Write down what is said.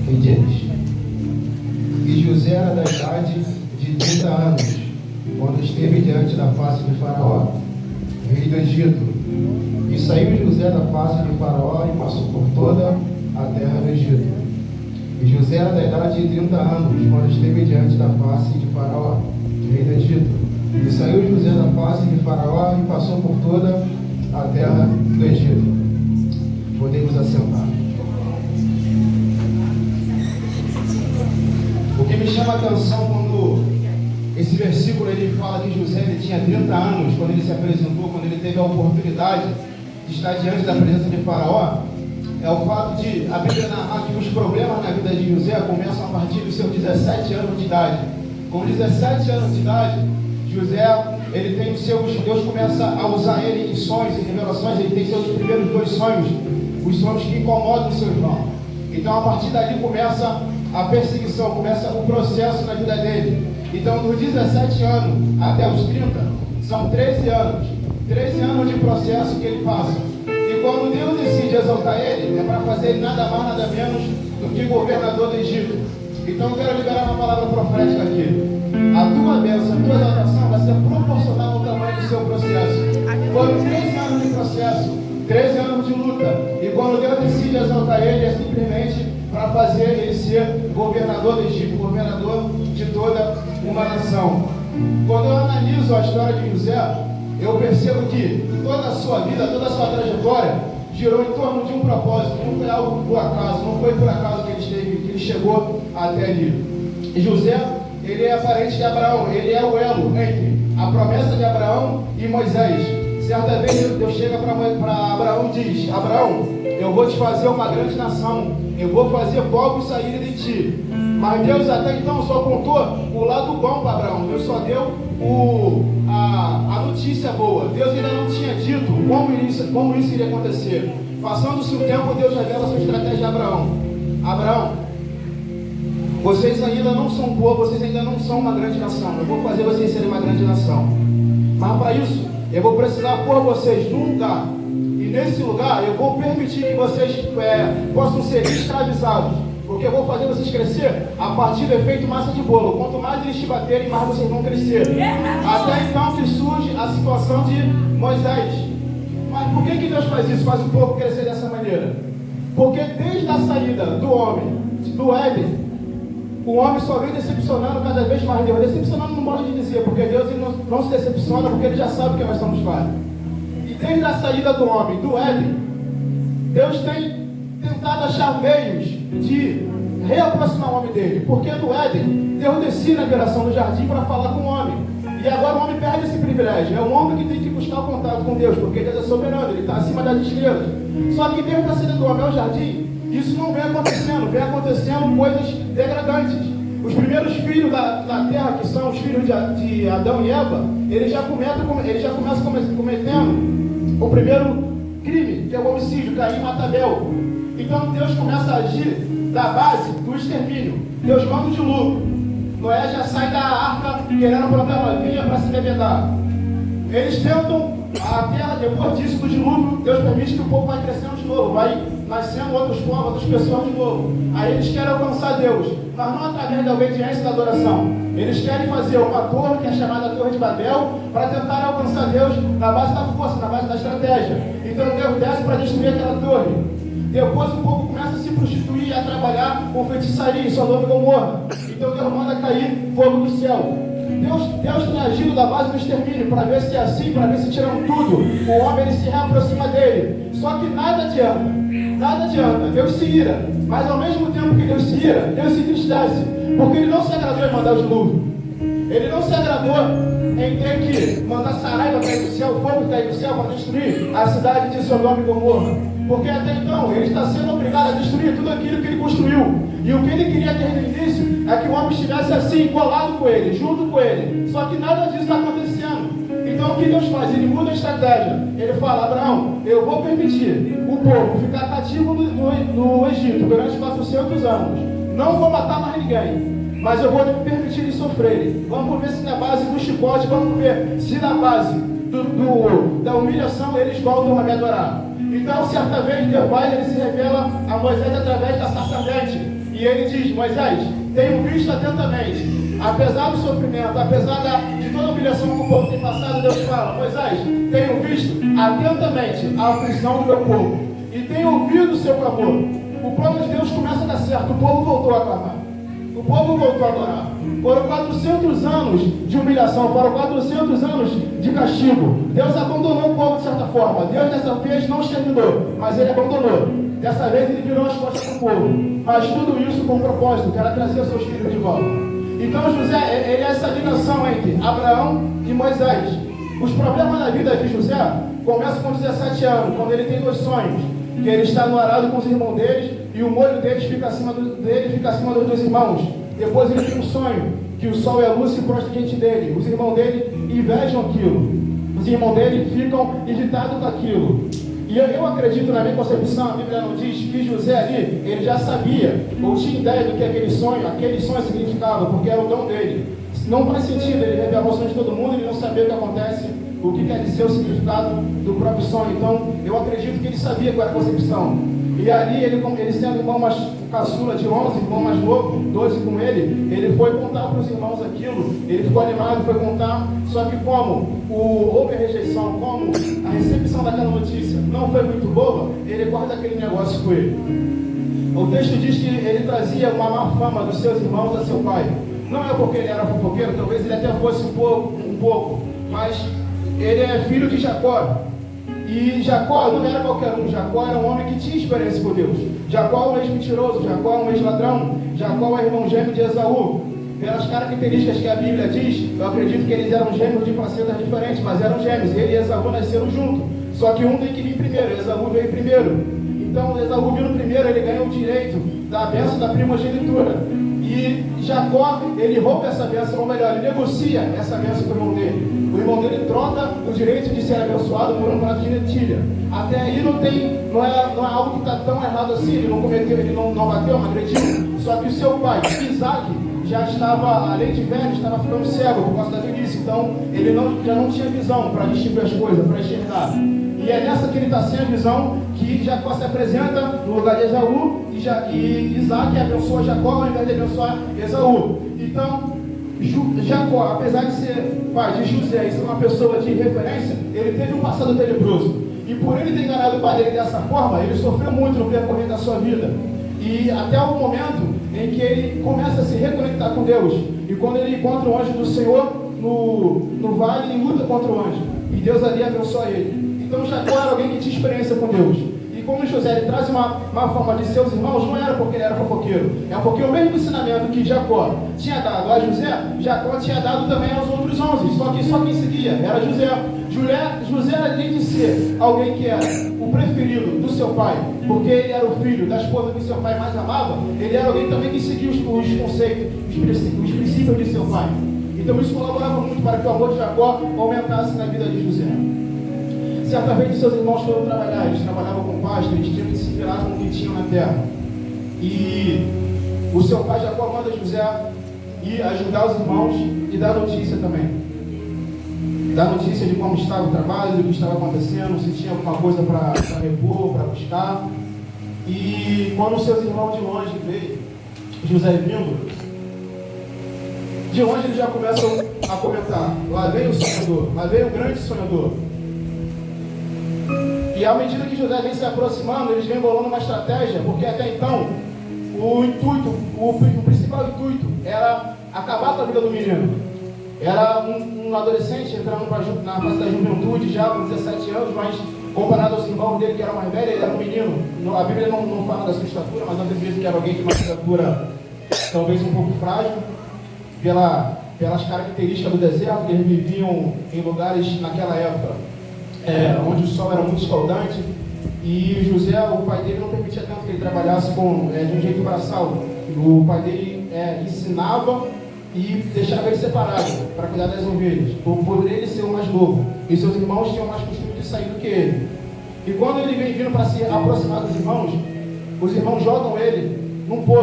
e diz: E José era da idade de 30 anos, quando esteve diante da face de Faraó, rei do Egito. E saiu José da face de Faraó e passou por toda a terra do Egito. E José era da idade de 30 anos, quando esteve diante da face de Faraó, rei do Egito. E saiu José da face de Faraó e passou por toda a terra do Egito. Podemos assentar. O que me chama a atenção quando esse versículo ele fala que José ele tinha 30 anos, quando ele se apresentou, quando ele teve a oportunidade de estar diante da presença de Faraó, é o fato de a Bíblia narrar que os problemas na vida de José começam a partir dos seus 17 anos de idade. Com 17 anos de idade, José, ele tem os seus, Deus começa a usar ele em sonhos, em revelações, ele tem seus primeiros 2 sonhos, os sonhos que incomodam o seu irmão. Então a partir dali começa a perseguição, começa o processo na vida dele. Então dos 17 anos até os 30, são 13 anos. 13 anos de processo que ele passa. E quando Deus decide exaltar ele, é para fazer ele nada mais, nada menos do que governador do Egito. Então eu quero liberar uma palavra profética aqui. A tua bênção, a tua exaltação vai ser proporcional ao tamanho do seu processo. Foram 13 anos de processo, 13 anos de luta. E quando Deus decide exaltar ele, é simplesmente para fazer ele ser governador do Egito, governador de toda uma nação. Quando eu analiso a história de José, eu percebo que toda a sua vida, toda a sua trajetória girou em torno de um propósito. Não foi algo por acaso, não foi por acaso que ele chegou até ali. E José, ele é parente de Abraão, ele é o elo entre a promessa de Abraão e Moisés. Certa vez Deus chega para Abraão e diz: Abraão, eu vou te fazer uma grande nação, eu vou fazer povos saírem de ti. Mas Deus até então só contou o lado bom para Abraão. Deus só deu a notícia boa. Deus ainda não tinha dito como isso iria acontecer. Passando-se o tempo, Deus revela a sua estratégia a Abraão. Abraão, vocês ainda não são povo, vocês ainda não são uma grande nação. Eu vou fazer vocês serem uma grande nação. Mas para isso, eu vou precisar pôr vocês num lugar. E nesse lugar, eu vou permitir que vocês possam ser escravizados. Porque eu vou fazer vocês crescer a partir do efeito massa de bolo. Quanto mais eles te baterem, mais vocês vão crescer. Até então que surge a situação de Moisés. Mas por que Deus faz isso? Faz o povo crescer dessa maneira? Porque desde a saída do homem, do Éden, o homem só vem decepcionando cada vez mais Deus. Decepcionando não modo de dizer, porque Deus ele não se decepciona, porque Ele já sabe que nós somos falhos. E desde a saída do homem, do Éden, Deus tem tentado achar meios de reaproximar o homem dele. Porque no Éden, Deus descia na geração do jardim para falar com o homem. E agora o homem perde esse privilégio. É o homem que tem que buscar o contato com Deus, porque Deus é soberano, Ele está acima das estrelas. Só que desde a saída do homem ao jardim, isso não vem acontecendo coisas degradantes. Os primeiros filhos da terra, que são os filhos de Adão e Eva, eles já começam cometendo o primeiro crime, que é o homicídio, Caim mata Abel. Então Deus começa a agir da base do extermínio. Deus manda o dilúvio. Noé já sai da arca querendo plantar uma vinha para se bebedar. Eles tentam a terra, depois disso, do dilúvio, Deus permite que o povo vai crescendo de novo, vai nascendo outros povos, outras pessoas de novo. Aí eles querem alcançar Deus, mas não através da obediência e da adoração. Eles querem fazer uma torre, que é chamada Torre de Babel, para tentar alcançar Deus na base da força, na base da estratégia. Então Deus desce para destruir aquela torre. Depois o povo começa a se prostituir e a trabalhar com feitiçaria em Sodoma e Gomorra. Então Deus manda cair fogo do céu. Deus tem agido da base do extermínio para ver se é assim, para ver se tiram tudo. O homem ele se reaproxima dele. Só que nada adianta. Nada adianta. Deus se ira. Mas ao mesmo tempo que Deus se ira, Deus se entristece. Porque Ele não se agradou em mandar o dilúvio. Ele não se agradou em ter que mandar Saraiva cair do céu, fogo cair do céu para destruir a cidade de Sodoma e Gomorra. Porque até então ele está sendo obrigado a destruir tudo aquilo que ele construiu. E o que ele queria ter no início é que o homem estivesse assim, colado com ele, junto com ele. Só que nada disso está acontecendo. Então o que Deus faz? Ele muda a estratégia. Ele fala: Abraão, eu vou permitir o povo ficar cativo no Egito durante 400 anos. Não vou matar mais ninguém, mas eu vou permitir eles sofrerem. Vamos ver se na base do chicote, vamos ver se na base da humilhação eles voltam a me adorar. Então, certa vez, Deus vai, ele se revela a Moisés através da sarça ardente. E ele diz: Moisés, tenho visto atentamente, apesar do sofrimento, apesar de toda a humilhação que o povo tem passado, Deus fala: Moisés, tenho visto atentamente a aflição do meu povo e tenho ouvido o seu clamor. O plano de Deus começa a dar certo, o povo voltou a clamar, o povo voltou a adorar. Foram 400 anos de humilhação, foram 400 anos de castigo. Deus abandonou o povo de certa forma. Deus dessa vez não exterminou, mas ele abandonou. Dessa vez ele virou as costas para o povo. Mas tudo isso com um propósito, que era trazer seus filhos de volta. Então José, ele é essa ligação entre Abraão e Moisés. Os problemas da vida de José começam com 17 anos, quando ele tem 2 sonhos. Que ele está no arado com os irmãos deles e o molho deles fica acima fica acima dos 2 irmãos. Depois ele tem um sonho, que o sol é a luz e prostra diante dele. Os irmãos dele invejam aquilo. Os irmãos dele ficam irritados com aquilo. E eu acredito, na minha concepção, a Bíblia não diz que José ali, ele já sabia, ou tinha ideia do que aquele sonho significava, porque era o dom dele. Não faz sentido ele revelar o sonho de todo mundo e não saber o que acontece, o que quer dizer o significado do próprio sonho. Então, eu acredito que ele sabia qual era a concepção. E ali, ele sendo irmão mais caçula de 11, irmão mais novo, 12 com ele foi contar para os irmãos aquilo, ele ficou animado, foi contar, só que como houve a rejeição, como a recepção daquela notícia não foi muito boa, ele guarda aquele negócio com ele. O texto diz que ele trazia uma má fama dos seus irmãos a seu pai. Não é porque ele era fofoqueiro, talvez ele até fosse um pouco, mas ele é filho de Jacó. E Jacó não era qualquer um, Jacó era um homem que tinha experiência com Deus. Jacó é um ex-mentiroso, Jacó é um ex-ladrão, Jacó é irmão gêmeo de Esaú. Pelas características que a Bíblia diz, eu acredito que eles eram gêmeos de placentas diferentes, mas eram gêmeos. Ele e Esaú nasceram juntos. Só que um tem que vir primeiro, Esaú veio primeiro. Então Esaú vindo primeiro, ele ganha o direito da bênção da primogenitura. E Jacó, ele rouba essa bênção, ou melhor, ele negocia essa bênção com o irmão dele. O irmão dele troca o direito de ser abençoado por um prato de lentilha. Até aí não é algo que está tão errado assim. Ele não cometeu, ele não bateu, não agrediu. Só que o seu pai, Isaac, já estava, além de velho, estava ficando cego por causa da velhice. Então, ele já não tinha visão para distinguir as coisas, para enxergar. E é nessa que ele está sem a visão que Jacó se apresenta no lugar de Esaú e Isaac abençoa Jacó ao invés de abençoar Esaú. Então, Jacó, apesar de ser pai de José e ser uma pessoa de referência, ele teve um passado tenebroso. E por ele ter enganado o pai dele dessa forma, ele sofreu muito no percorrer da sua vida. E até o momento em que ele começa a se reconectar com Deus. E quando ele encontra o anjo do Senhor no vale e luta contra o anjo. E Deus ali abençoa ele. Então Jacó era alguém que tinha experiência com Deus. E como José ele traz uma fama de seus irmãos, não era porque ele era fofoqueiro. É porque o mesmo ensinamento que Jacó tinha dado a José, Jacó tinha dado também aos outros 11. Só quem seguia era José. José, além de ser alguém que era o preferido do seu pai, porque ele era o filho da esposa que seu pai mais amava, ele era alguém também que seguia os conceitos, os princípios de seu pai. Então isso colaborava muito para que o amor de Jacó aumentasse na vida de José. Certa vez seus irmãos foram trabalhar, eles trabalhavam com pasto, eles tinham que se virar com o que tinham na terra. E o seu pai Jacó manda José ir ajudar os irmãos e dar notícia também. Dar notícia de como estava o trabalho, do que estava acontecendo, se tinha alguma coisa para repor, para buscar. E quando os seus irmãos de longe veem José vindo, de longe eles já começam a comentar: lá vem o sonhador, lá vem o grande sonhador. E à medida que José vem se aproximando, eles vêm bolando uma estratégia, porque até então o principal intuito era acabar com a vida do menino. Era um adolescente entrando na fase da juventude já com 17 anos, mas comparado aos irmãos dele que eram mais velhos, ele era um menino. A Bíblia não fala da sua estatura, mas eu acredito que era alguém de uma estatura talvez um pouco frágil, pelas características do deserto, que eles viviam em lugares naquela época onde o sol era muito escaldante. E José, o pai dele, não permitia tanto que ele trabalhasse de um jeito braçal. O pai dele ensinava e deixava ele separado para cuidar das ovelhas, por ele ser o mais novo. E seus irmãos tinham mais costume de sair do que ele. E quando ele vem vindo para se aproximar dos irmãos, os irmãos jogam ele num poço.